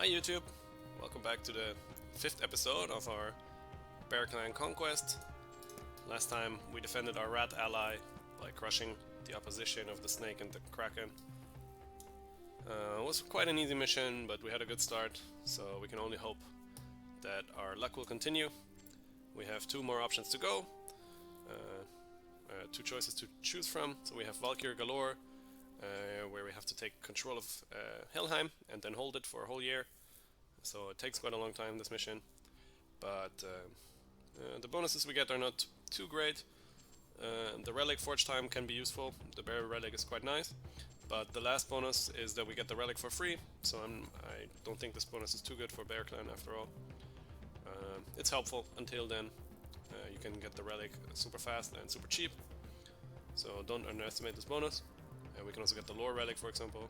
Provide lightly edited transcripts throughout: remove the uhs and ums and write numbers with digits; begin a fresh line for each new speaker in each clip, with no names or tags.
Hi YouTube! Welcome back to the 5th episode of our Northgard Conquest. Last time we defended our rat ally by crushing the opposition of the snake and the kraken. It was quite an easy mission, but we had a good start, so we can only hope that our luck will continue. We have two more options to go, two choices to choose from. So we have Valkyr Galore, where we have to take control of Helheim and then hold it for a whole year. So it takes quite a long time, this mission, but the bonuses we get are not too great. The relic forge time can be useful. The bear relic is quite nice, but the last bonus is that we get the relic for free, so I don't think this bonus is too good for Bear Clan after all. It's helpful until then. You can get the relic super fast and super cheap, so don't underestimate this bonus. We can also get the lore relic, for example.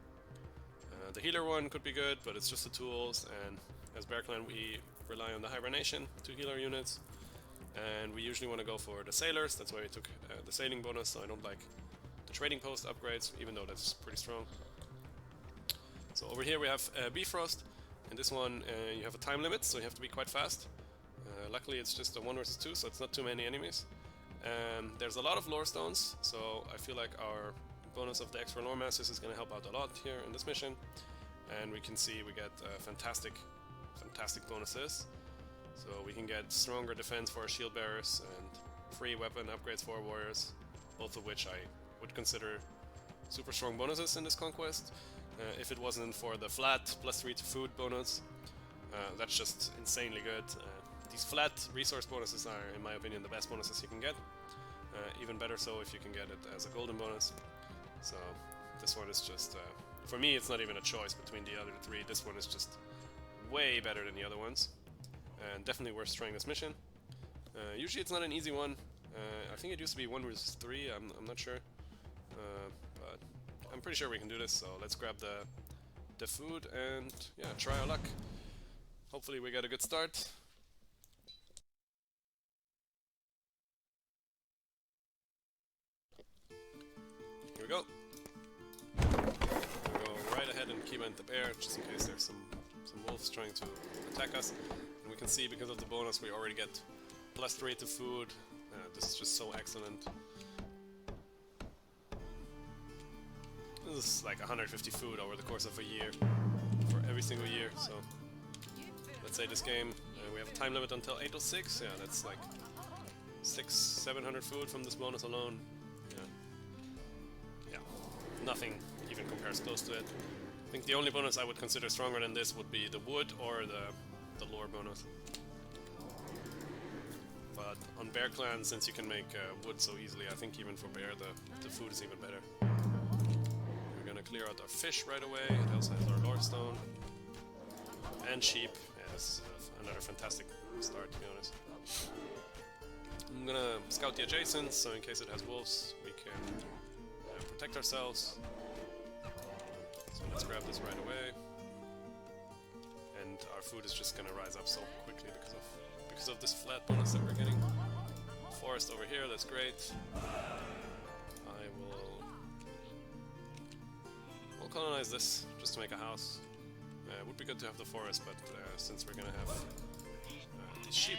The healer one could be good, but it's just the tools, and as Bear Clan we rely on the hibernation to heal our units, and we usually want to go for the sailors. That's why we took the sailing bonus, so I don't like the trading post upgrades, even though that's pretty strong. So over here we have Bifrost. In this one you have a time limit, so you have to be quite fast. Luckily it's just a 1 versus 2, so it's not too many enemies. There's a lot of lore stones, so I feel like our bonus of the extra lore masters is going to help out a lot here in this mission. And we can see we get fantastic bonuses. So we can get stronger defense for our shield bearers and free weapon upgrades for our warriors, both of which I would consider super strong bonuses in this conquest. If it wasn't for the flat +3 to food bonus, that's just insanely good. These flat resource bonuses are, in my opinion, the best bonuses you can get. Even better so if you can get it as a golden bonus. So this one is just, for me it's not even a choice between the other three. This one is just way better than the other ones, and definitely worth trying this mission. Usually it's not an easy one. I think it used to be 1 versus 3, I'm not sure, but I'm pretty sure we can do this. So let's grab the food and yeah, try our luck. Hopefully we get a good start. Here we go. We'll go right ahead and keybind the bear, just in case there's some wolves trying to attack us. And we can see because of the bonus we already get +3 to food. This is just so excellent. This is like 150 food over the course of a year, for every single year. So let's say this game, we have a time limit until 8:06. Yeah, that's like 600-700 food from this bonus alone. Nothing even compares close to it. I think the only bonus I would consider stronger than this would be the wood or the lore bonus. But on Bear Clan, since you can make wood so easily, I think even for bear the food is even better. We're gonna clear out our fish right away. It also has our lore stone. And sheep. Yeah, this is another fantastic start, to be honest. I'm gonna scout the adjacents, so in case it has wolves, we can protect ourselves. So let's grab this right away. And our food is just gonna rise up so quickly because of this flat bonus that we're getting. Forest over here, that's great. We'll colonize this just to make a house. It would be good to have the forest, but since we're gonna have these sheep,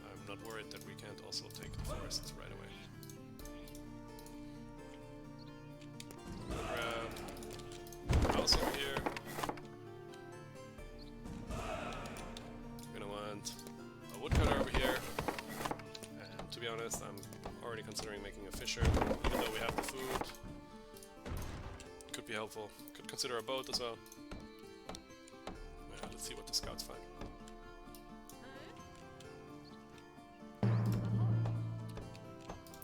I'm not worried that we can't also take the forest right away. Grab a house over here. We're gonna want a woodcutter over here. And to be honest, I'm already considering making a fisher, even though we have the food. Could be helpful. Could consider a boat as well. Let's see what the scouts find.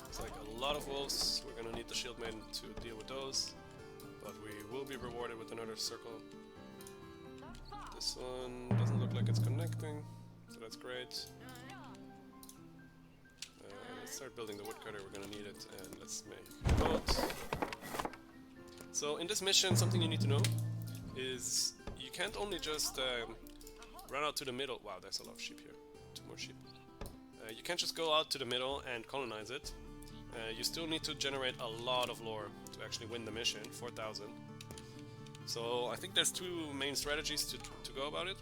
Looks like a lot of wolves. We're gonna need the shield maiden to deal with those, but we will be rewarded with another circle. This one doesn't look like it's connecting, so that's great. Let's start building the woodcutter, we're gonna need it, and let's make a boat. So in this mission, something you need to know is you can't only just run out to the middle. Wow, there's a lot of sheep here. 2 more sheep. You can't just go out to the middle and colonize it. You still need to generate a lot of lore to actually win the mission, 4,000. So I think there's two main strategies to go about it.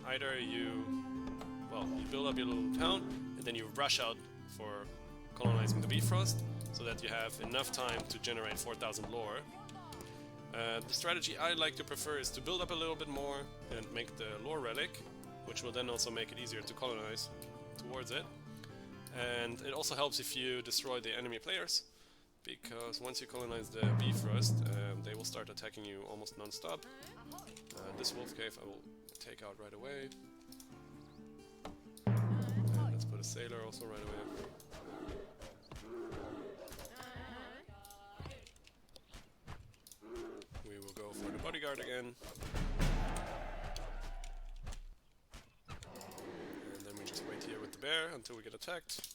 Either you build up your little town, and then you rush out for colonizing the Bifrost, so that you have enough time to generate 4,000 lore. The strategy I like to prefer is to build up a little bit more and make the lore relic, which will then also make it easier to colonize towards it. And it also helps if you destroy the enemy players, because once you colonize the Bifrost, they will start attacking you almost non-stop. This wolf cave I will take out right away. Let's put a sailor also right away. We will go for the bodyguard again. And then we just wait here with the bear until we get attacked.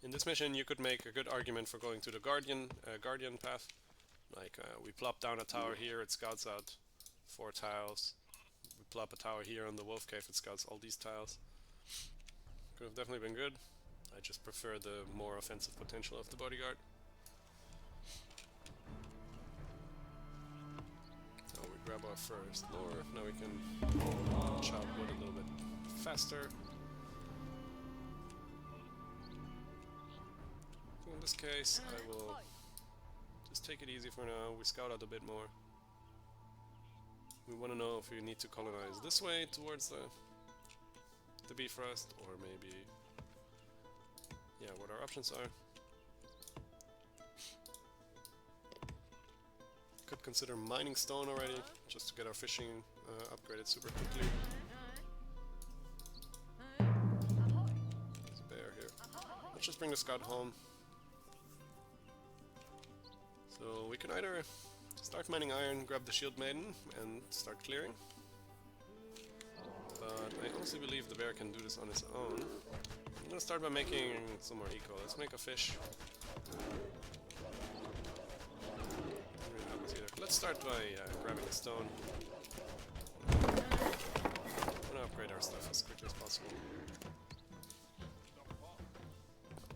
In this mission you could make a good argument for going to the guardian path. Like we plop down a tower here, it scouts out 4 tiles. We plop a tower here on the wolf cave, it scouts all these tiles. Could have definitely been good. I just prefer the more offensive potential of the bodyguard. So we grab our first lore. Now we can chop wood a little bit faster. In this case, I will just take it easy for now. We scout out a bit more. We want to know if we need to colonize this way towards the Bifrost, or maybe, yeah, what our options are. Could consider mining stone already, just to get our fishing upgraded super quickly. There's a bear here. Let's just bring the scout home. So we can either start mining iron, grab the shield maiden, and start clearing. But I honestly believe the bear can do this on his own. I'm gonna start by making some more eco. Let's make a fish. Let's start by grabbing a stone. I'm gonna upgrade our stuff as quickly as possible.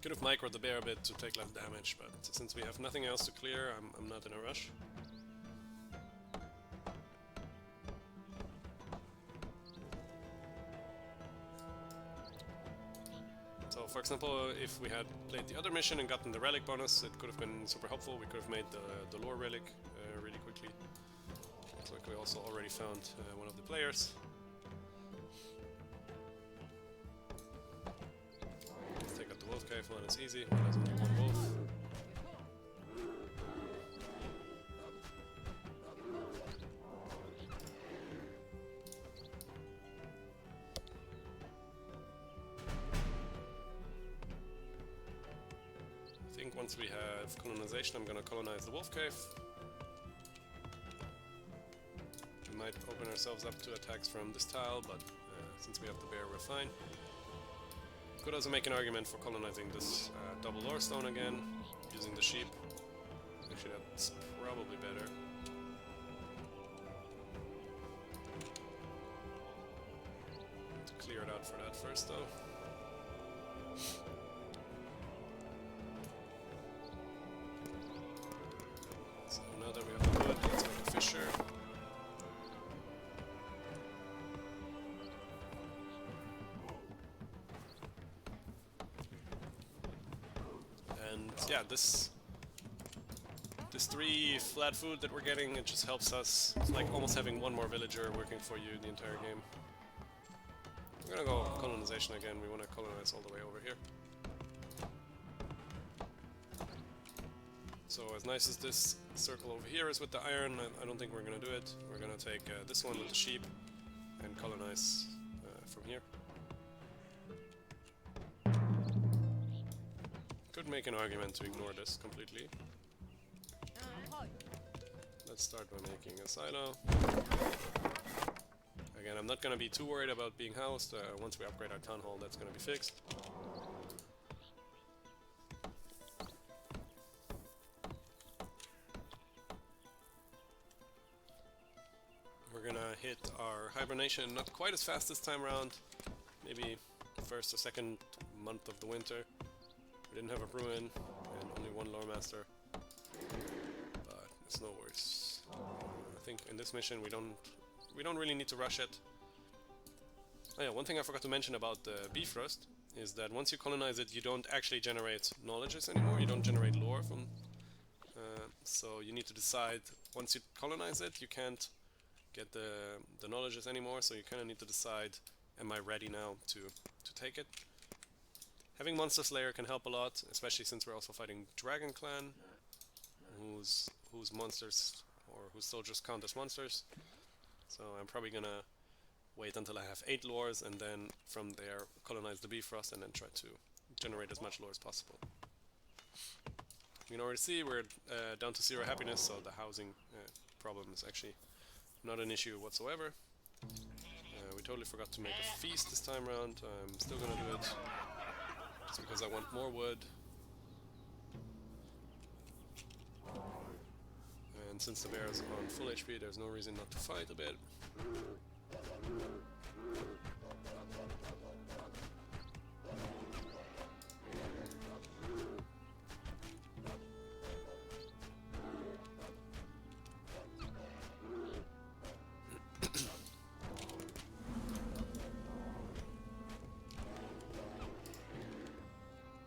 Could have microed the bear a bit to take less damage, but since we have nothing else to clear, I'm not in a rush. So, for example, if we had played the other mission and gotten the relic bonus, it could have been super helpful. We could have made the lore relic really quickly. Looks like we also already found one of the players. Wolf cave one is easy, there's only one wolf. I think once we have colonization, I'm gonna colonize the wolf cave. We might open ourselves up to attacks from this tile, but since we have the bear, we're fine. Could also make an argument for colonizing this double lore stone again, using the sheep. Actually, that's probably better. To clear it out for that first, though. So now that we have the wood, let's make a fisher. Yeah, this 3 flat food that we're getting, it just helps us. It's like almost having one more villager working for you the entire game. We're gonna go colonization again. We want to colonize all the way over here. So as nice as this circle over here is with the iron, I don't think we're gonna do it. We're gonna take this one with the sheep and colonize from here. Could make an argument to ignore this completely. Let's start by making a silo. Again, I'm not gonna be too worried about being housed. Once we upgrade our town hall, that's gonna be fixed. We're gonna hit our hibernation not quite as fast this time around. Maybe first or second month of the winter. We didn't have a Bruin and only one Lore Master, but it's no worries. I think in this mission we don't really need to rush it. Oh yeah, one thing I forgot to mention about the Bifrost is that once you colonize it, you don't actually generate knowledges anymore. You don't generate lore from. So you need to decide once you colonize it, you can't get the knowledges anymore. So you kind of need to decide, am I ready now to take it? Having Monster Slayer can help a lot, especially since we're also fighting Dragon Clan, whose monsters or whose soldiers count as monsters. So I'm probably gonna wait until I have 8 lores and then from there colonize the Bifrost and then try to generate as much lore as possible. You can already see we're down to 0 happiness, so the housing problem is actually not an issue whatsoever. We totally forgot to make a feast this time around. I'm still gonna do it just because I want more wood. And since the bear is on full HP, there's no reason not to fight a bit.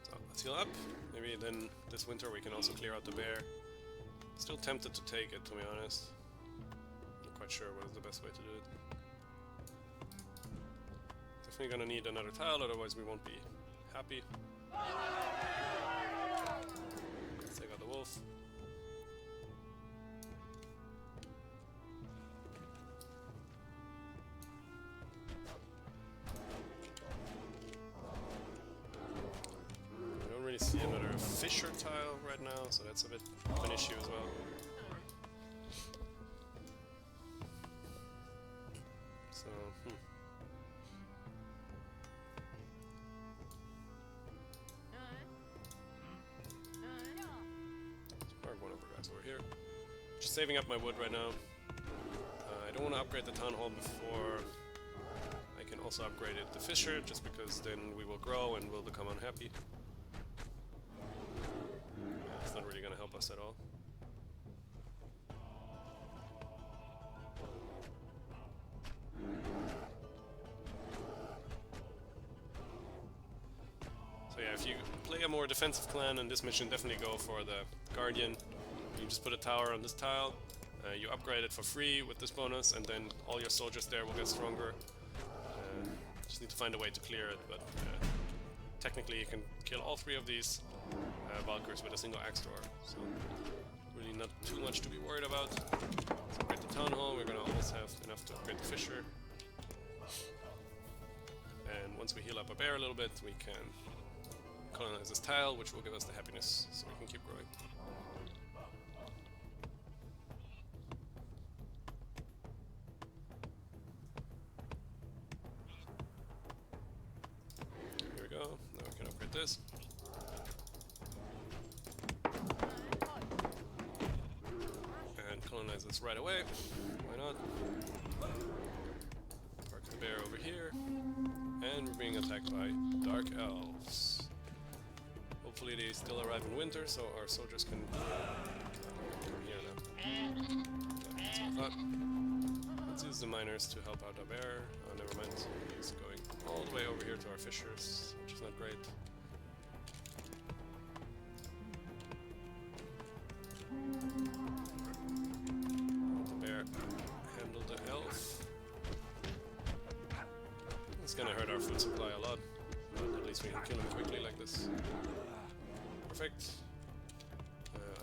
So let's heal up. Maybe then this winter we can also clear out the bear. Still tempted to take it, to be honest. Not quite sure what is the best way to do it. Definitely gonna need another tile, otherwise we won't be happy. Let's take out the wolf. I don't really see another fisher tile right now, so that's a bit of an issue as well. So, one of our guys over here. Just saving up my wood right now. I don't want to upgrade the town hall before I can also upgrade it to fisher, just because then we will grow and we'll become unhappy. It's not really going to help us at all. So yeah, if you play a more defensive clan in this mission, definitely go for the Guardian. You just put a tower on this tile, you upgrade it for free with this bonus, and then all your soldiers there will get stronger. Just need to find a way to clear it, but technically you can kill all 3 of these Valkyries with a single axe thrower, so really not too much to be worried about. Let's upgrade the town hall. We're gonna almost have enough to upgrade the fisher. And once we heal up a bear a little bit, we can colonize this tile, which will give us the happiness so we can keep growing. Here we go. Now we can upgrade this. And colonize this right away. Why not? Park the bear over here. And we're being attacked by Dark Elves. Hopefully they still arrive in winter, so our soldiers can come here now. Yeah, that's what I thought. Let's use the miners to help out our bear. Oh, never mind. He's going all the way over here to our fishers, which is not great. The bear handled the elf. It's gonna hurt our food supply a lot, but at least we can kill him quickly like this. Perfect.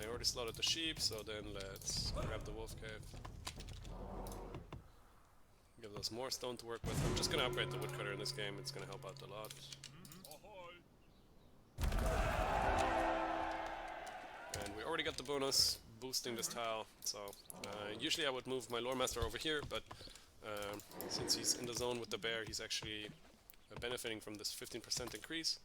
I already slaughtered the sheep, so then let's grab the wolf cave. Give us more stone to work with. I'm just gonna upgrade the woodcutter in this game, it's gonna help out a lot. And we already got the bonus boosting this tile, so usually I would move my lore master over here, but since he's in the zone with the bear, he's actually benefiting from this 15% increase.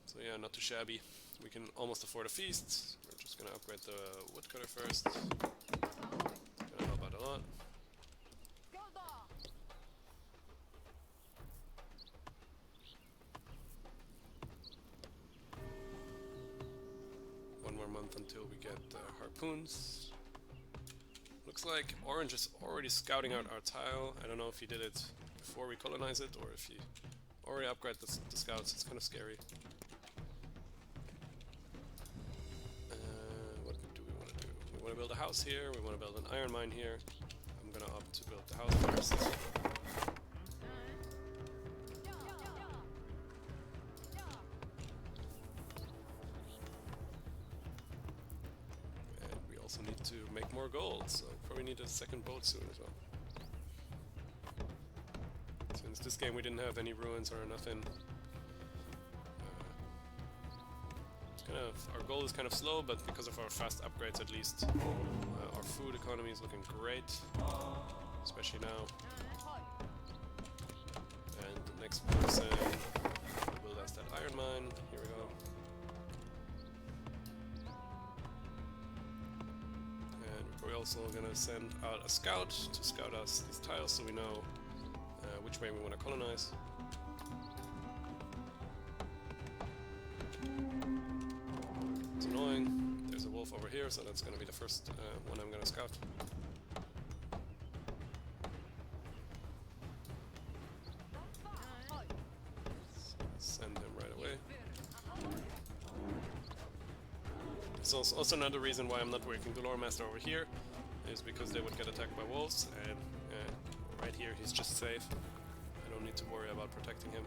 So yeah, not too shabby. We can almost afford a feast. We're just gonna upgrade the woodcutter first. Gonna help out a lot. month until we get harpoons. Looks like Orange is already scouting out our tile. I don't know if he did it before we colonize it or if he already upgraded the scouts. It's kind of scary. What do we want to do? We want to build a house here. We want to build an iron mine here. I'm gonna opt to build the house first. Also need to make more gold, so probably need a second boat soon as well. Since this game we didn't have any ruins or nothing, it's kind of, our goal is kind of slow, but because of our fast upgrades at least, our food economy is looking great, especially now. And the next person will build us that iron mine. Here we go. We're also gonna send out a scout to scout us these tiles so we know which way we want to colonize. It's annoying. There's a wolf over here, so that's gonna be the first one I'm gonna scout. Send him right away. So also another reason why I'm not working the Lore Master over here is because they would get attacked by wolves, and right here he's just safe. I don't need to worry about protecting him.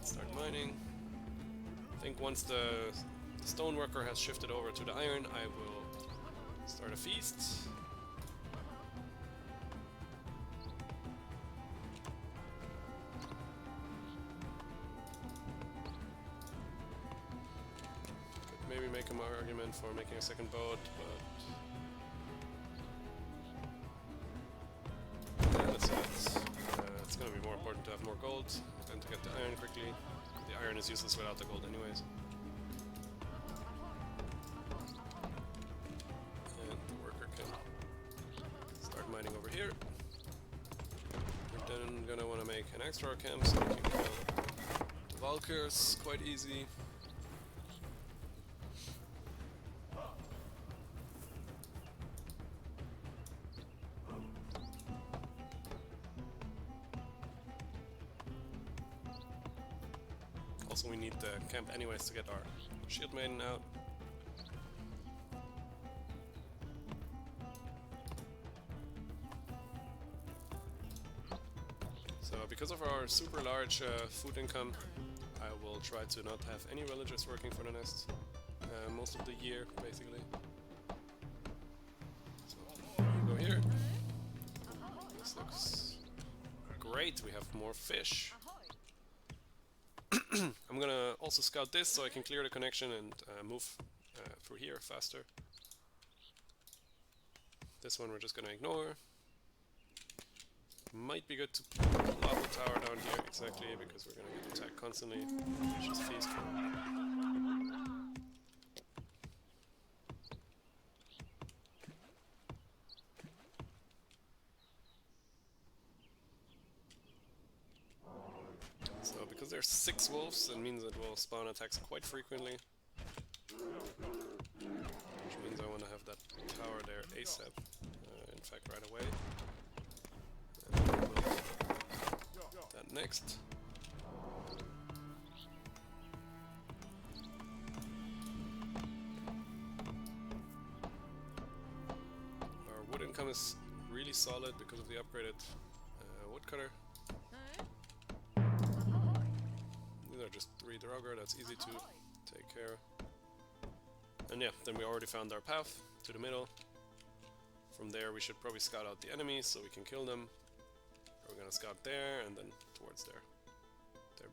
Start mining. I think once the stoneworker has shifted over to the iron, I will start a feast. Maybe make an argument for making a second boat, but yeah, that's it. It's going to be more important to have more gold than to get the iron quickly. The iron is useless without the gold anyways. And the worker can start mining over here. We're then going to want to make an extra camp so we can kill the Valkyrs quite easy. Also, we need the camp anyways to get our shield maiden out. So, because of our super large food income, I will try to not have any villagers working for the nest most of the year, basically. So, we go here. This looks great. We have more fish. I'm gonna also scout this so I can clear the connection and move through here faster. This one we're just gonna ignore. Might be good to plop a tower down here, exactly, because we're gonna get attacked constantly. Just feast. So because there's 6 wolves, it means it will spawn attacks quite frequently. Which means I want to have that tower there ASAP. In fact, right away. And then we'll build that next. Our wood income is really solid because of the upgraded woodcutter. These are just 3 Draugr, that's easy to take care of. And yeah, then we already found our path to the middle. From there we should probably scout out the enemies so we can kill them. We're gonna scout there and then towards their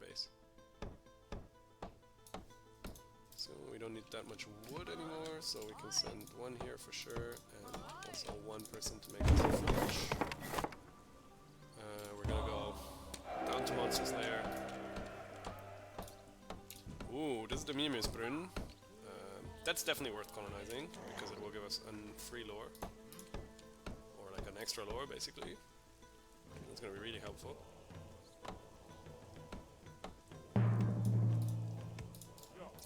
base. So we don't need that much wood anymore, so we can send 1 here for sure, and also 1 person to make us a forge. We're gonna go down to Monster's Lair. Ooh, this is the Mimir's-Brunn. That's definitely worth colonizing, because it will give us a free lore. Or like an extra lore, basically. It's gonna be really helpful.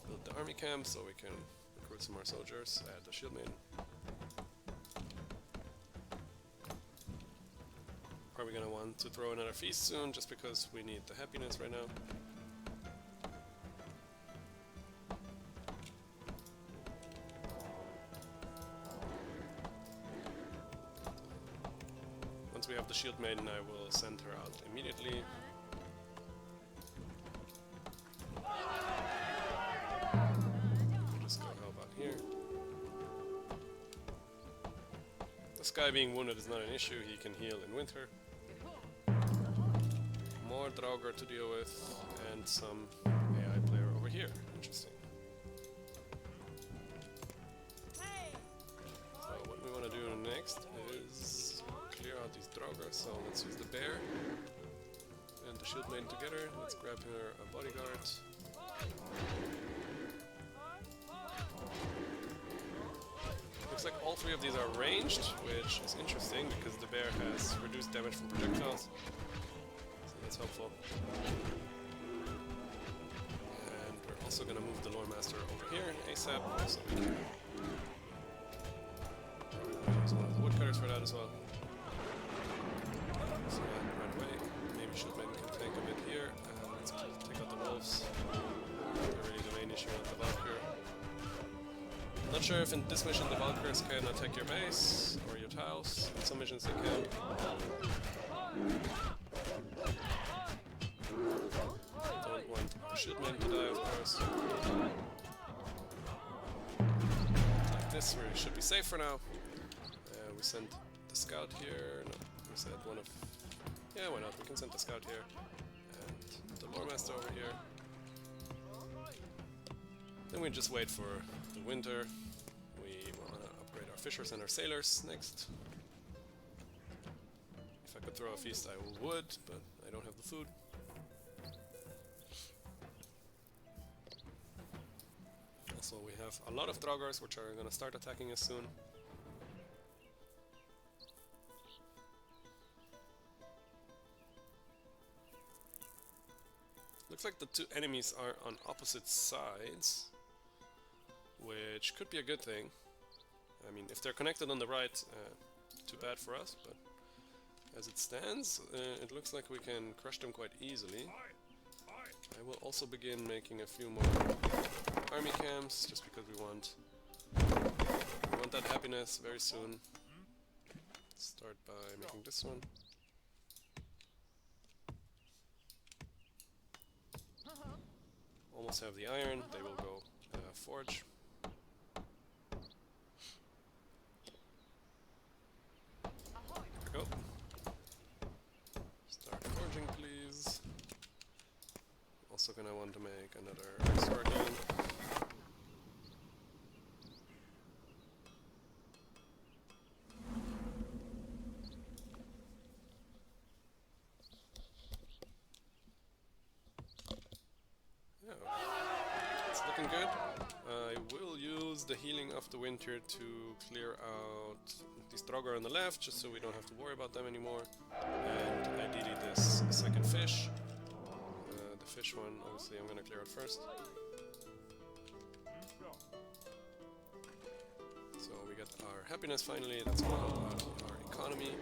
Build the army camp so we can recruit some more soldiers. Add the shield maiden. Probably gonna want to throw another feast soon, just because we need the happiness right now. Once we have the shield maiden, I will send her out immediately. Just go, how about here? This guy being wounded is not an issue, he can heal in winter. More Draugr to deal with, and some AI player over here. Interesting. So what we want to do next is clear out these Draugr. So let's use the bear and the shield maiden together. Let's grab her a bodyguard. Looks like all three of these are ranged, which is interesting because the bear has reduced damage from projectiles. That's helpful. And we're also going to move the Lore Master over here ASAP, so we can use one of the woodcutters for that as well. So right away, maybe Shieldmaiden can tank a bit here, and let's take out the wolves. They're really the main issue with the Valkyr. Not sure if in this mission the Valkyrs can attack your base or your tiles. In some missions they can. Don't want our shieldmaiden to die, of course. Like this, we should be safe for now. We sent the scout here. No, we sent one of... Yeah, why not? We can send the scout here. And the Lore Master over here. Then we just wait for the winter. We want to upgrade our fishers and our sailors next. If I could throw a feast, I would, but I don't have the food. Also, we have a lot of Draugrs, which are going to start attacking us soon. Looks like the two enemies are on opposite sides, which could be a good thing. I mean, if they're connected on the right, too bad for us, but as it stands, it looks like we can crush them quite easily. I will also begin making a few more army camps, just because we want that happiness very soon. Start by making this one. Almost have the iron, they will go forge. There we go. Start forging, please. Also gonna want to make another sword again. Good. I will use the healing of the winter to clear out these Draugr on the left, just so we don't have to worry about them anymore. And ideally this second fish. The fish one, obviously I'm gonna clear it first. So we get our happiness finally, that's gonna help out our economy.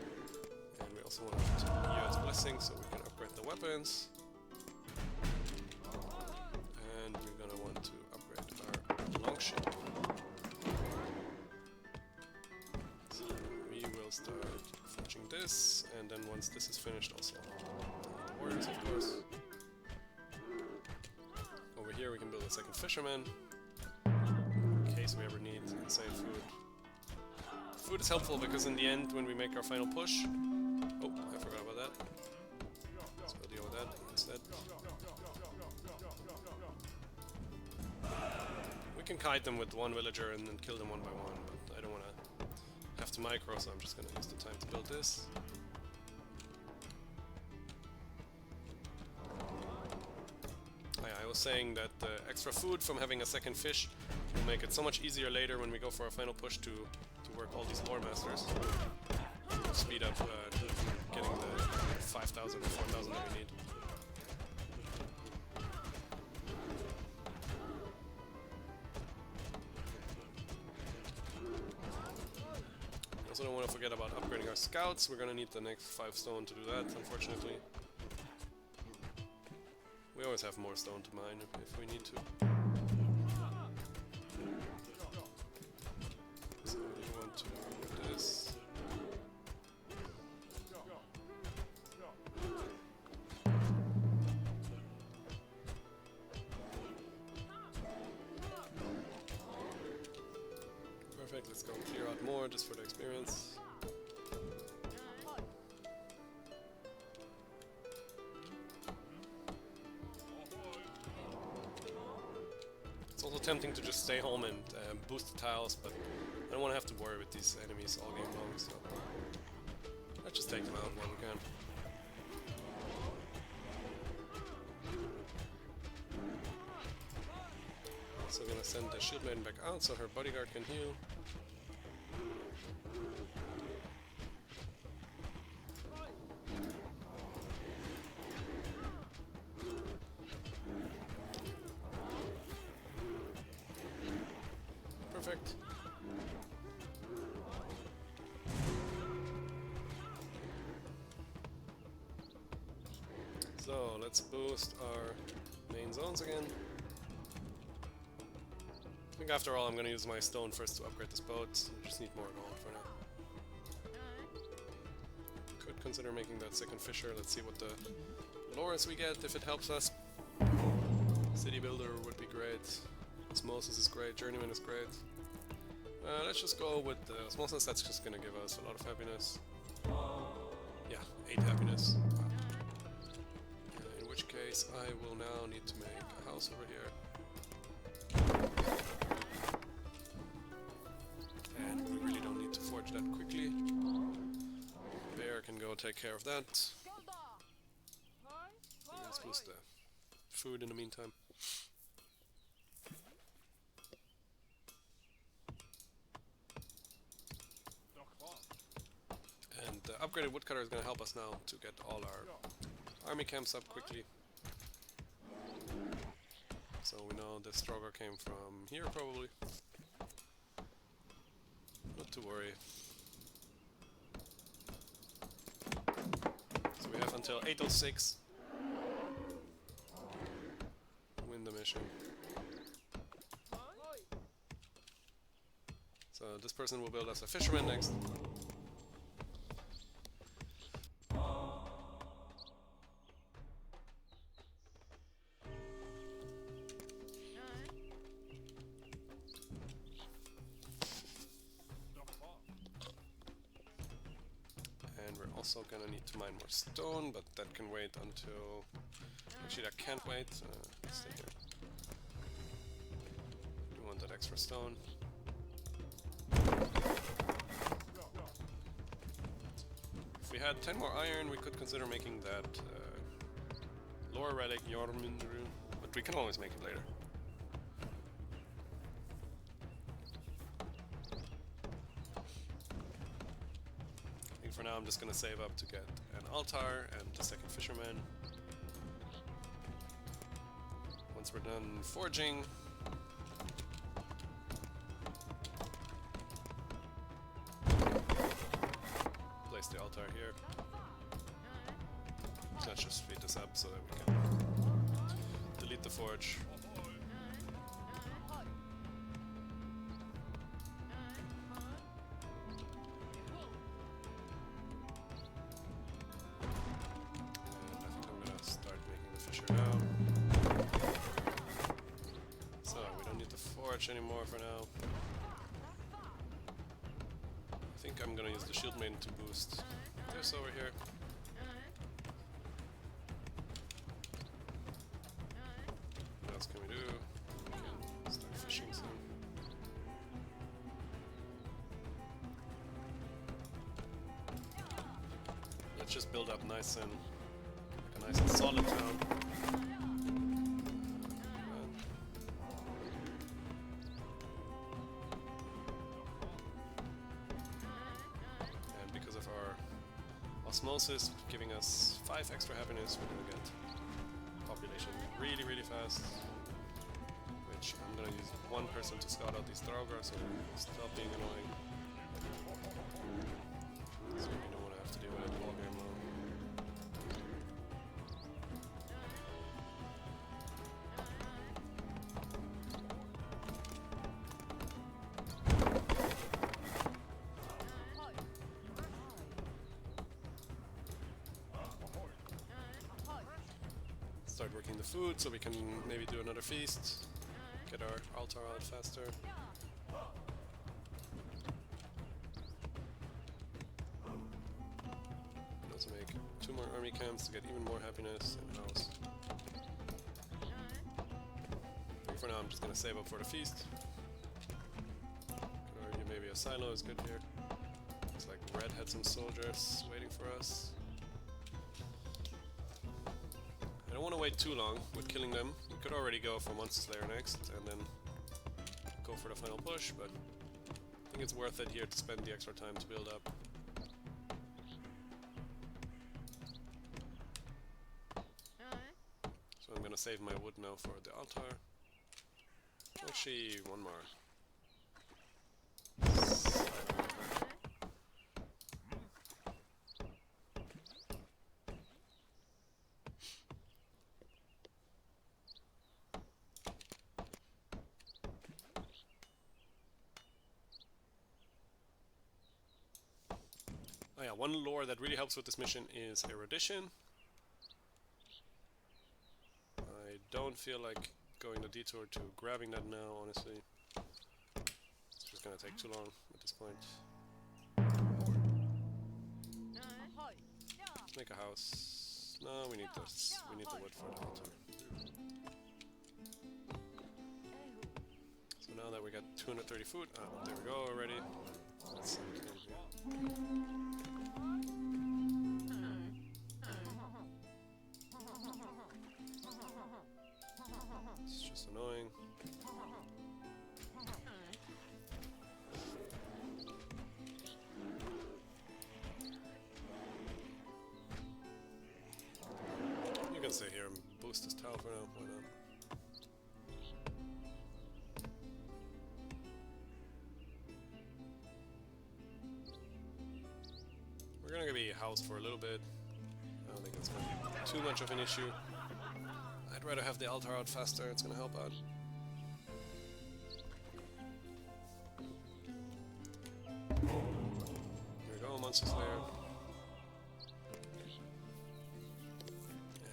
And we also want to use blessing so we can upgrade the weapons. And we're gonna want to longship. So we will start forging this, and then once this is finished also the warriors, of course. Over here we can build a second fisherman, in case we ever need insane food. Food is helpful because in the end, when we make our final push... Oh, I forgot about that. So we'll deal with that instead. We can kite them with one villager and then kill them one by one, but I don't want to have to micro, so I'm just going to use the time to build this. I was saying that the extra food from having a second fish will make it so much easier later when we go for our final push to work all these lore masters. Speed up getting the 5,000 to 4,000 that we need. Also don't want to forget about upgrading our scouts. We're gonna need the next 5 stone to do that, unfortunately. We always have more stone to mine if we need to. So we want to do this. Perfect, let's go clear out more just for the experience. It's also tempting to just stay home and boost the tiles, but I don't want to have to worry with these enemies all game long, so let's just take them out while we can. So I'm gonna send the shield maiden back out so her bodyguard can heal. Perfect. So let's boost our main zones again. I think after all I'm gonna use my stone first to upgrade this boat. I just need more gold for now. Could consider making that second fisher. Let's see what the lores we get, if it helps us. City builder would be great. Osmosis is great, journeyman is great. Let's just go with the osmosis, that's just gonna give us a lot of happiness. Yeah, 8 happiness. In which case I will now need to make a house over here. And we really don't need to forge that quickly. Bear can go take care of that. And let's boost the food in the meantime. And the upgraded woodcutter is going to help us now to get all our army camps up quickly. So we know the Stroger came from here probably. Not to worry. So we have until 8:06 to win the mission. So this person will build us a fisherman next. Also gonna need to mine more stone, but that can wait until... Actually that can't wait, stay here. We want that extra stone. If we had 10 more iron, we could consider making that lore relic Jormungandr, but we can always make it later. For now I'm just gonna save up to get an altar and the second fisherman. Once we're done forging, place the altar here. Let's just speed this up so that we can delete the forge. Anymore for now. I think I'm gonna use the shield maiden to boost this over here. What else can we do? We can start fishing soon. Let's just build up nice and like a nice and solid town. Osmosis giving us 5 extra happiness. We're gonna get population really, really fast. Which I'm gonna use one person to scout out these Draugr, so stop being annoying. Start working the food so we can maybe do another feast. Get our altar out faster. Let's make 2 more army camps to get even more happiness in house. For now I'm just gonna save up for the feast. Could argue maybe a silo is good here. Looks like Red had some soldiers waiting for us. I don't want to wait too long with killing them. We could already go for Monster Slayer next and then go for the final push, but I think it's worth it here to spend the extra time to build up. So I'm gonna save my wood now for the altar. Actually, one more. Oh yeah, one lore that really helps with this mission is erudition. I don't feel like going the detour to grabbing that now, honestly. It's just gonna take too long at this point. Let's make a house. No, we need this. We need the wood for the altar. So now that we got 230 food, there we go already. Let's send it in here. It's just annoying. You can stay here and boost this tower for now, why not? We're gonna be housed for a little bit. I don't think it's gonna be too much of an issue. I'd rather have the altar out faster, it's gonna help out. Here we go, Monster Slayer.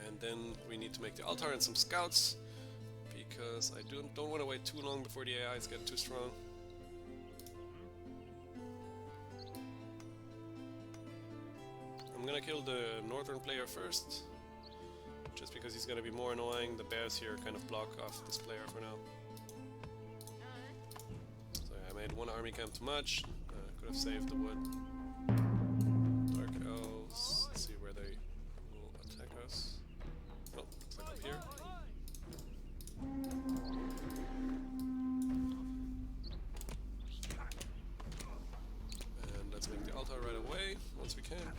And then we need to make the altar and some scouts, because I don't want to wait too long before the AIs get too strong. I'm gonna kill the northern player first, just because he's gonna be more annoying. The bears here kind of block off this player for now. So yeah, I made one army camp too much. Could have saved the wood. Dark elves. Let's see where they will attack us. Oh, looks like up here. And let's make the altar right away once we can.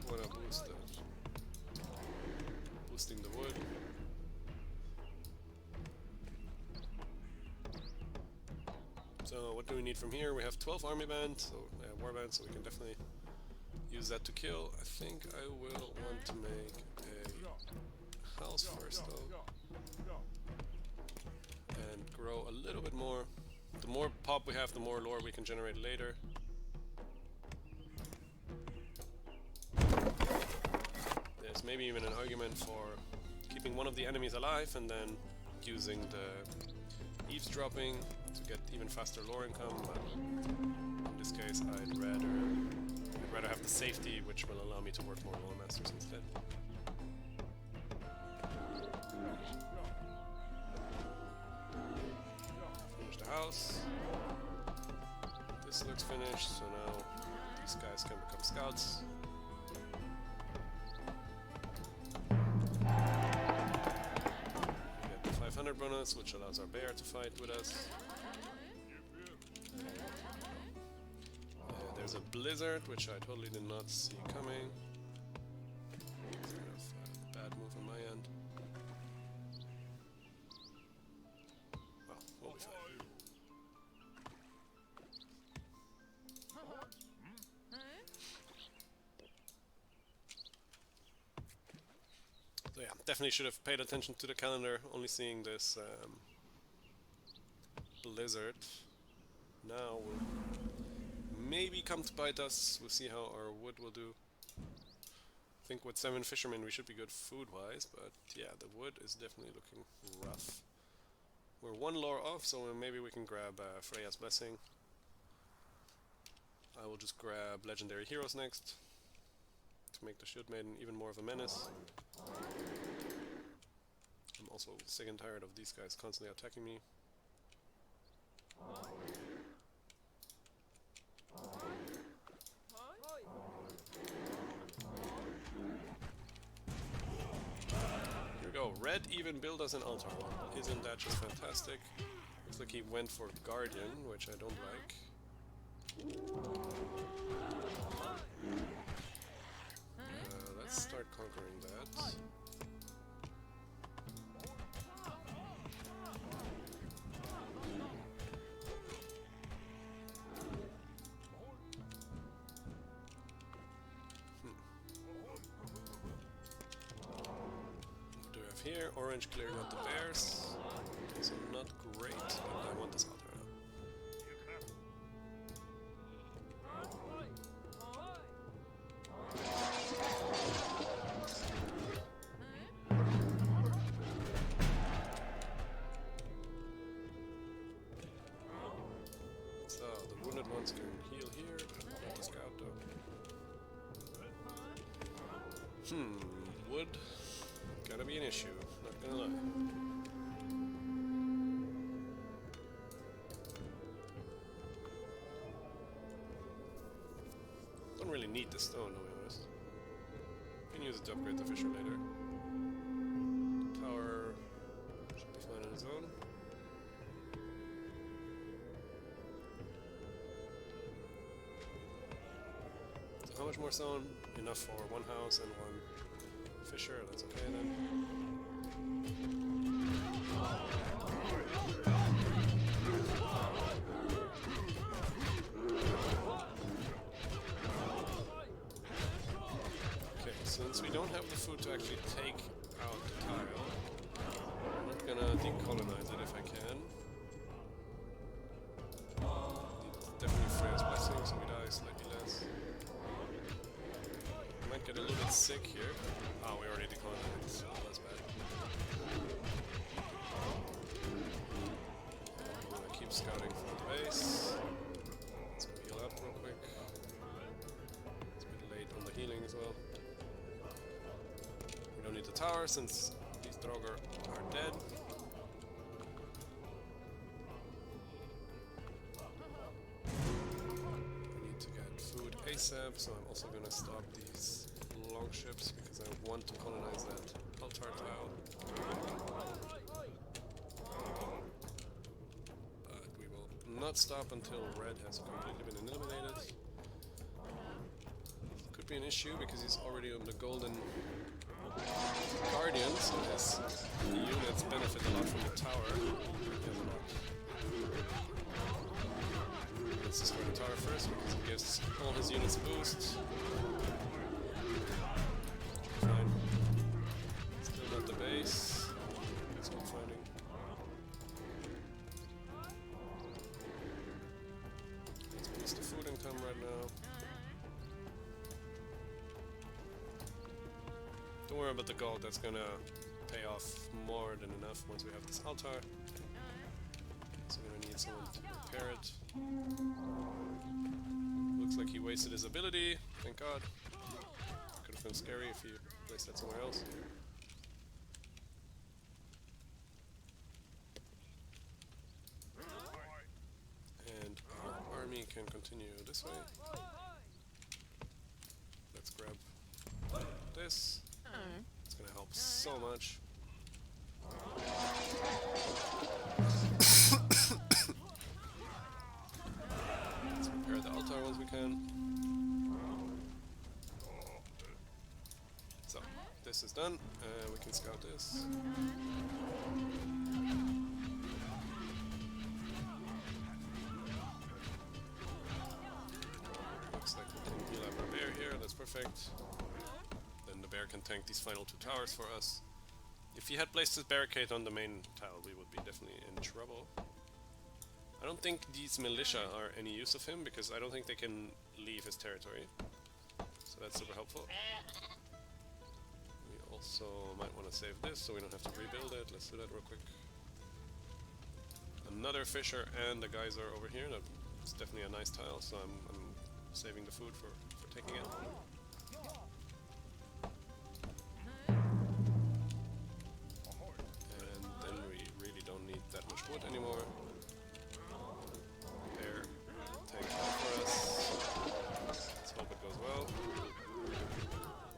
Want to boost it. Boosting the wood. So what do we need from here? We have 12 army band, so warband, so we can definitely use that to kill. I think I will want to make a house first though, and grow a little bit more. The more pop we have, the more lore we can generate later. There's maybe even an argument for keeping one of the enemies alive and then using the eavesdropping to get even faster lore income, but in this case I'd rather have the safety, which will allow me to work more lore masters instead. Finish the house. This looks finished, so now these guys can become scouts. We get the 500 bonus, which allows our bear to fight with us. There's a blizzard, which I totally did not see coming. Kind of a bad move on my end. Well, we'll be fine. So yeah, definitely should have paid attention to the calendar, only seeing this blizzard. Now we'll maybe come to bite us. We'll see how our wood will do. think with 7 fishermen we should be good food-wise, but yeah, the wood is definitely looking rough. We're 1 lore off, so maybe we can grab Freya's Blessing. I will just grab Legendary Heroes next, to make the Shield Maiden even more of a menace. I'm also sick and tired of these guys constantly attacking me. Here we go, Red even built us an altar. Isn't that just fantastic? Looks like he went for Guardian, which I don't like. Let's start conquering that. What do we have here? Orange clearing out the bears. So not great, but I want this altar now. So, the wounded ones can heal here. Not the scout though. Wood. Gotta be an issue, not gonna lie. Don't really need the stone, to be honest. You can use it to upgrade the fisher later. The tower should be fine on its own. So how much more stone? Enough for 1 house and 1 fisher, that's okay then. Okay, since we don't have the food to actually take out the tile, I'm not gonna decolonize it if I can. Need definitely Freya's Blessing, so we die slightly less. Might get a little bit sick here. Oh, we already decolonized, oh, that's bad. I'm gonna keep scouting for the base. Let's go heal up real quick. It's a bit late on the healing as well. We don't need the tower since these Draugr are dead. I need to get food ASAP, so I'm also gonna stop these longships because I want to colonize that altar tile. But we will not stop until red has completely been eliminated. Could be an issue because he's already on the golden guardian, so his units benefit a lot from the tower. Let's destroy the tower first because it gives all his units a boost. Fine. Still not the base. Let's keep fighting. Let's boost the food income right now. Don't worry about the gold, that's gonna pay off more than enough once we have this altar. So we're gonna need someone to repair it. Looks like he wasted his ability, thank god. Could have been scary if he placed that somewhere else. And our army can continue this way. Let's grab this. It's gonna help so much. Let's repair the altar once we can. So, this is done. We can scout this. Looks like we can heal up our bear here, that's perfect. Then the bear can tank these final 2 towers for us. If he had placed his barricade on the main tile, we would be definitely in trouble. I don't think these militia are any use of him, because I don't think they can leave his territory. So that's super helpful. so might want to save this so we don't have to rebuild it. Let's do that real quick. Another fissure and a geyser over here. That's definitely a nice tile, so I'm saving the food for taking it. And then we really don't need that much wood anymore. There, take it out for us. Let's hope it goes well.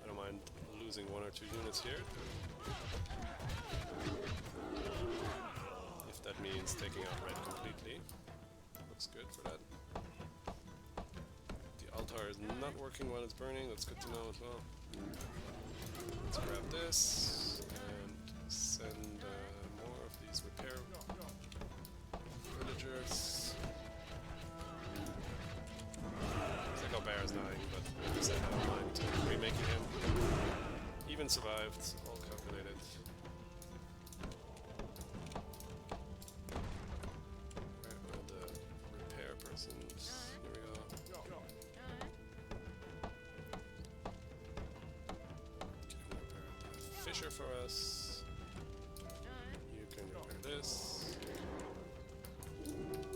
I don't mind losing 1 or 2 units here. If that means taking out red completely. Looks good for that. The altar is not working while it's burning, that's good to know as well. Let's grab this and send more of these repair villagers. Looks like our bear is dying, but like I said, I don't mind remaking him. Even survived, all calculated. Where are the repair persons? Here we go. Can repair the fissure for us. You can repair this.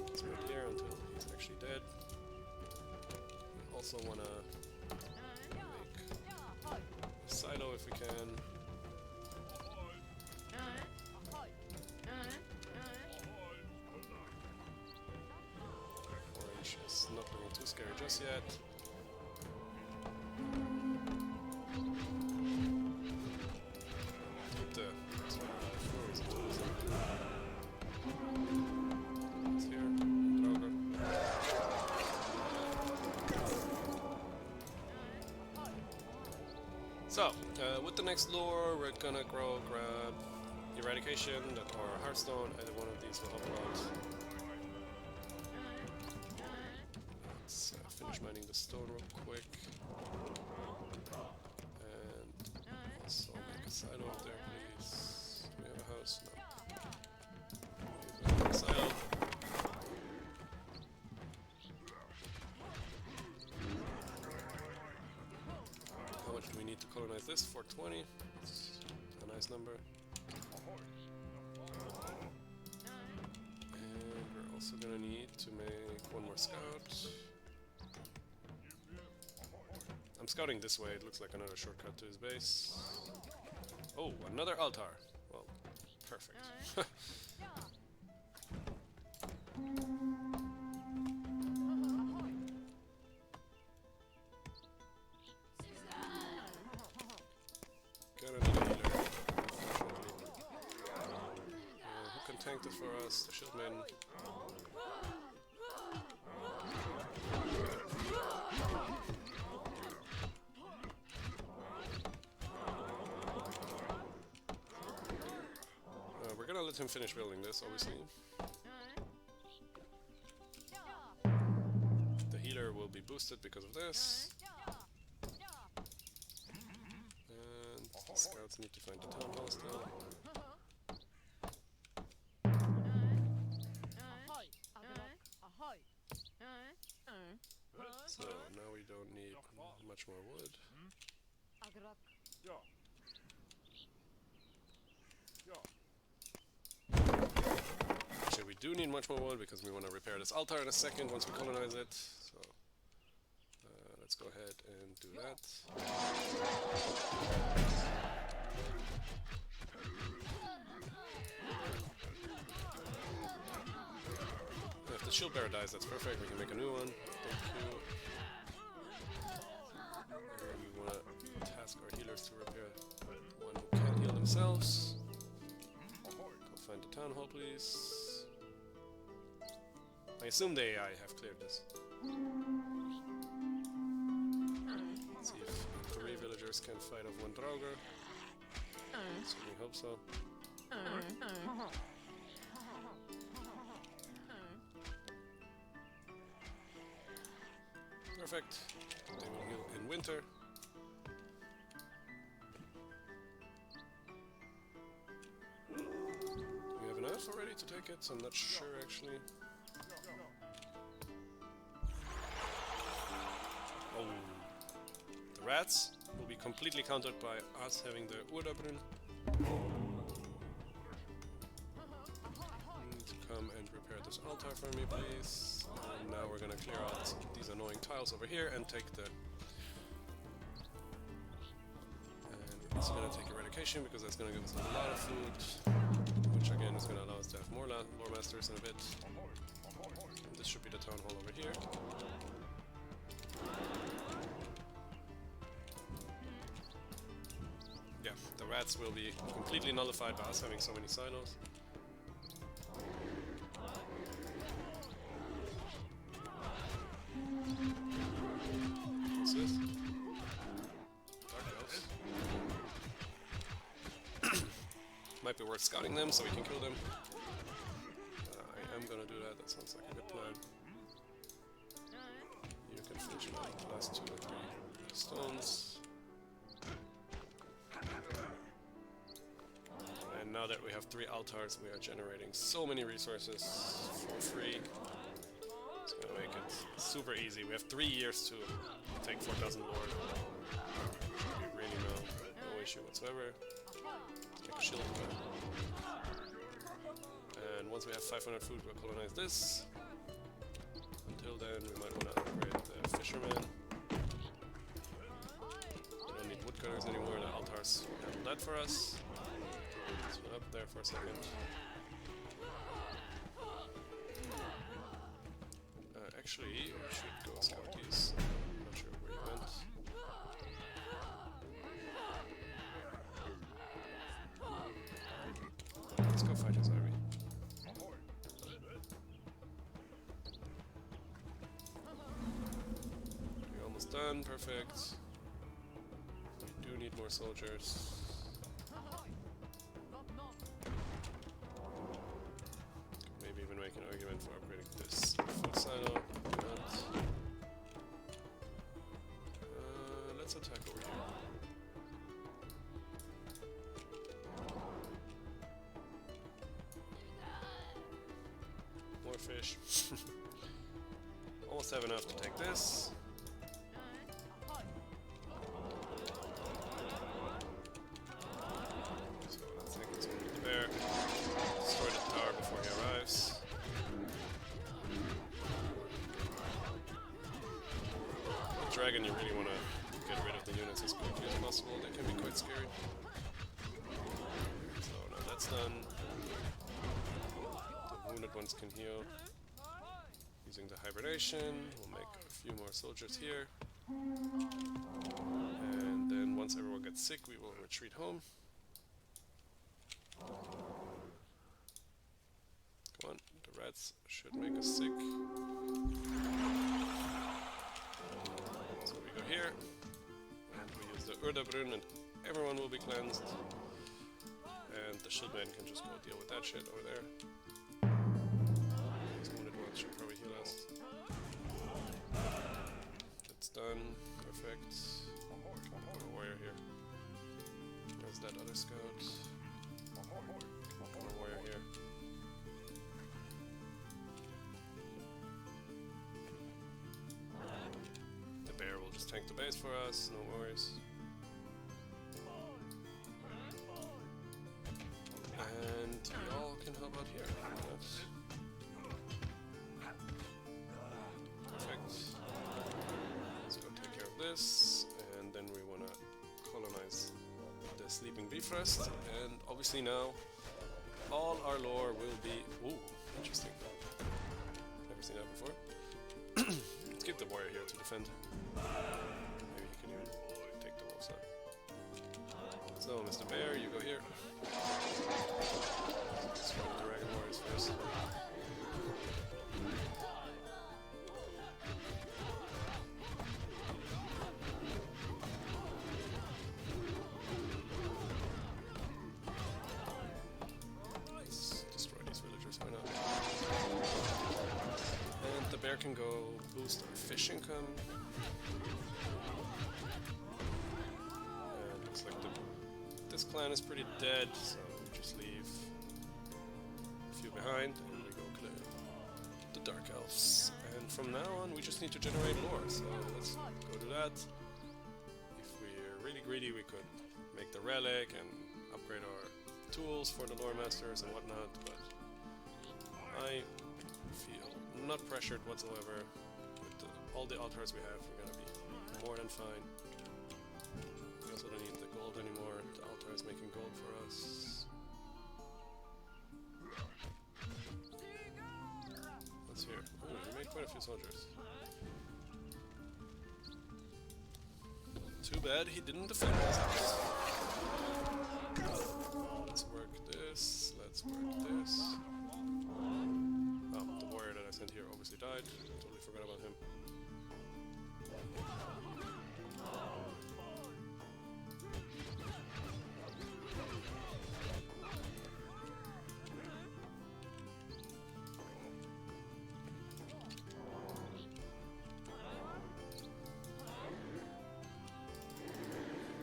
Let's wait here until he's actually dead. We also want to make a silo if we can. Orange is not looking too scary just yet. Keep the floors closed. It's here. Droger. So, with the next lure, we're gonna grab Eradication or Hearthstone. Either one of these will help a lot. Let's finish mining the stone real quick. And also make a silo up there, please. Do we have a house? No. Silo. How much do we need to colonize this? 420. That's a nice number. And we're also gonna need to make 1 more scout. I'm scouting this way, it looks like another shortcut to his base. Oh, another altar! Well, perfect. Gonna need a healer. Who can tank this for us? The shieldman. We're gonna let him finish building this, obviously. The healer will be boosted because of this. And the scouts need to find the town hall still. So now we don't need much more wood. Actually, we do need much more wood because we want to repair this altar in a second once we colonize it. So let's go ahead and do that. If the shield bearer dies, that's perfect. We can make a new one. And we want to task our healers to repair one who can't heal themselves. Go find the town hall, please. I assume the AI have cleared this. Let's see if 3 villagers can fight off 1 Droger. Certainly hope so. Perfect. They will heal in winter. Do we have enough already to take it? So I'm not sure actually. Oh, the rats? will be completely countered by us having the Urdabrunn. Come and repair this altar for me, please. And now we're gonna clear out these annoying tiles over here and take the... And it's gonna take eradication because that's gonna give us a lot of food, which again is gonna allow us to have more lore masters in a bit. And this should be the town hall over here. Yeah, the rats will be completely nullified by us having so many silos. What's this? Dark elves. Might be worth scouting them so we can kill them. I am gonna do that, that sounds like a good plan. You can finish my last 2 or 3 stones. And now that we have 3 altars, we are generating so many resources for free. It's gonna make it super easy. We have 3 years to take 4,000 lore. Really no issue whatsoever. Take a shield. And once we have 500 food, we'll colonize this. Until then, we might want to upgrade the fishermen. We don't need woodcutters anymore. The altars will handle that for us. So up there for a second. Actually, we should go scout these. I'm not sure where you went. Let's go fight his army. We're almost done, perfect. We do need more soldiers. Maybe even make an argument for upgrading this food silo. Let's attack over here. More fish. Almost have enough to take this. So I think it's going to be the bear. Destroy the tower before he arrives. The dragon, you really want to get rid of the units as quickly as possible. They can be quite scary. So now that's done. The wounded ones can heal. Using the hibernation, we'll make a few more soldiers here. And then once everyone gets sick, we will retreat home. Come on, the rats should make us sick. So we go here, and we use the Urdabrunn, and everyone will be cleansed. And the shieldman can just go deal with that shit over there. These wounded ones should probably heal us. That's done. Perfect. Put a warrior here. Where's that other scout? Put a warrior here. The bear will just tank the base for us, no worries. And y'all can help out here. That's perfect. Let's go take care of this, and then we want to colonize the sleeping Bifrost. And obviously now, all our lore will be... Ooh, interesting. Never seen that before. Let's keep the warrior here to defend. Maybe he can even take the wolves now. So, Mr. Bear, you go here. Let's go with the dragon warriors first. Let's destroy these villagers, why not? And the bear can go boost our fish income. And looks like this clan is pretty dead, so we just leave a few behind and we go clear the Dark Elves. And from now on we just need to generate lore, so let's go do that. If we're really greedy, we could make the relic and upgrade our tools for the lore masters and whatnot, but I feel not pressured whatsoever. With all the altars we have, we're gonna be more than fine. We also don't need the gold anymore. The altar is making gold for us. What's here? Oh, we made quite a few soldiers. Too bad he didn't defend us. Let's work this. Let's work this. Oh, the warrior that I sent here obviously died. Totally forgot about him.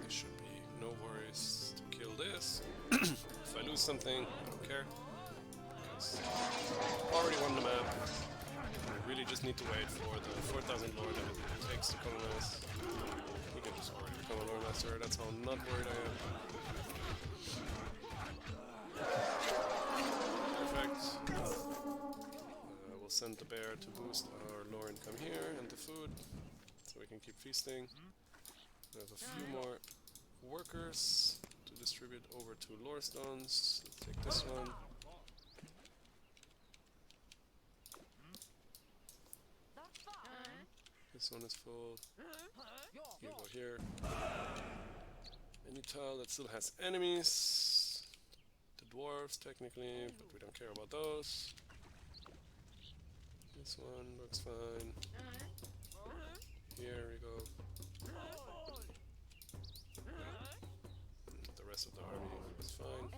There should be no worries to kill this. If I lose something, I don't care. Because I already won the map. We really just need to wait for the 4,000 lore that it takes to colonize. We can just already become a lore master, that's how not worried I am. Perfect. We'll send the bear to boost our lore income here and the food, so we can keep feasting. We have a few more workers to distribute over to lore stones. Let's take this one. This one is full. You go here. Any tile that still has enemies. The dwarves, technically, but we don't care about those. This one looks fine. Here we go. The rest of the army is fine.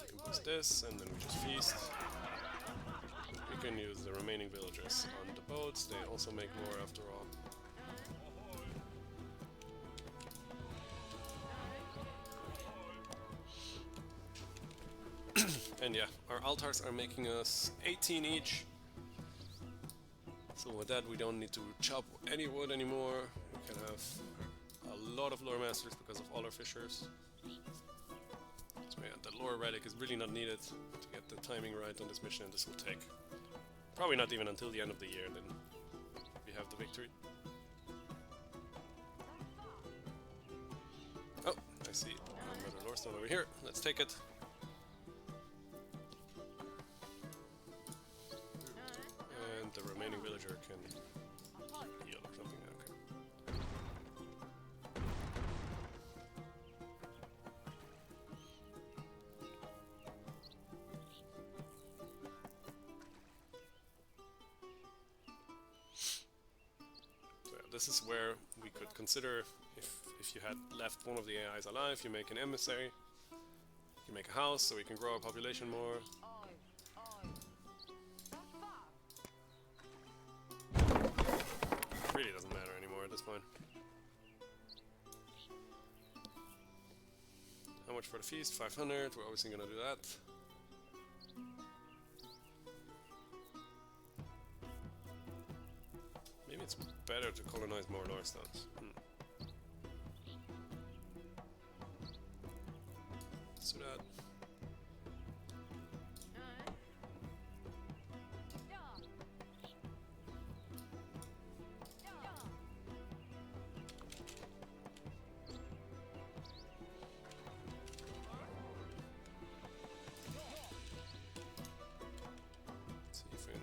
We can boost this, and then we just feast. We can use the remaining villagers on the boats, they also make more after all. And yeah, our altars are making us 18 each. So with that we don't need to chop any wood anymore. We can have a lot of lore masters because of all our fishers. So yeah, the lore relic is really not needed to get the timing right on this mission, and this will take probably not even until the end of the year, then we have the victory. Oh, I see another lore stone over here. Let's take it. And the remaining villager can heal or something. Okay. This is where we could consider if you had left one of the AIs alive, you make an emissary, you make a house so we can grow our population more. Really doesn't matter anymore at this point. How much for the feast? 500, we're obviously gonna do that. Maybe it's better to colonize more lore stones. Let's do that. See if we can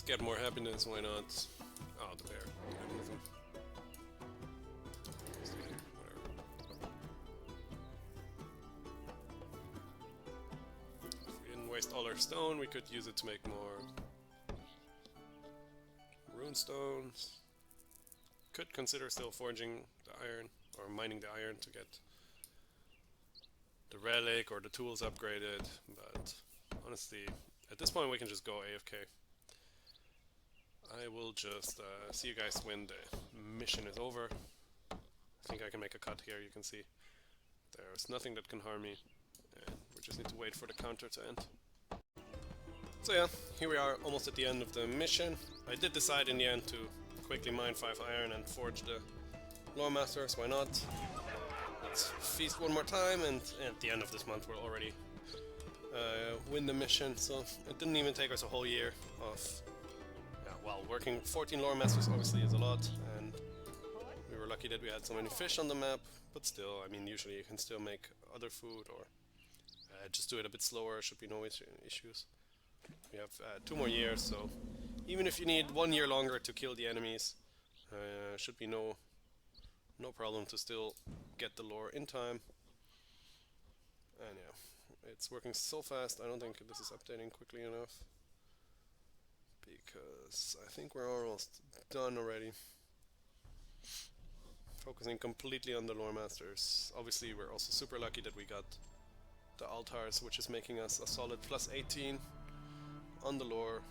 get more happiness, why not? Oh, the bear. Did I move him? Whatever. If we didn't waste all our stone, we could use it to make more rune stones. Could consider still forging the iron, or mining the iron to get the relic or the tools upgraded, but honestly, at this point we can just go AFK. I will just see you guys when the mission is over. I think I can make a cut here, you can see. There's nothing that can harm me, and we're just just need to wait for the counter to end. So yeah, here we are, almost at the end of the mission. I did decide in the end to quickly mine 5 iron and forge the Lore Masters, why not? Let's feast one more time, and at the end of this month we'll already win the mission. So it didn't even take us a whole year of, well, working 14 Lore Masters obviously is a lot, and we were lucky that we had so many fish on the map, but still, I mean, usually you can still make other food, or just do it a bit slower, should be no issues. We have 2 more years, so even if you need 1 year longer to kill the enemies, should be no problem to still get the lore in time. And yeah, it's working so fast, I don't think this is updating quickly enough, because I think we're almost done already. Focusing completely on the Lore Masters. Obviously we're also super lucky that we got the altars, which is making us a solid plus 18 on the lore.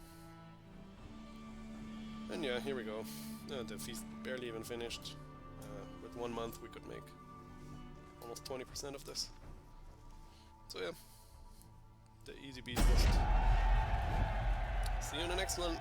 And yeah, here we go. The feast barely even finished. With 1 month we could make almost 20% of this. So yeah, the easy beat list. See you in the next one.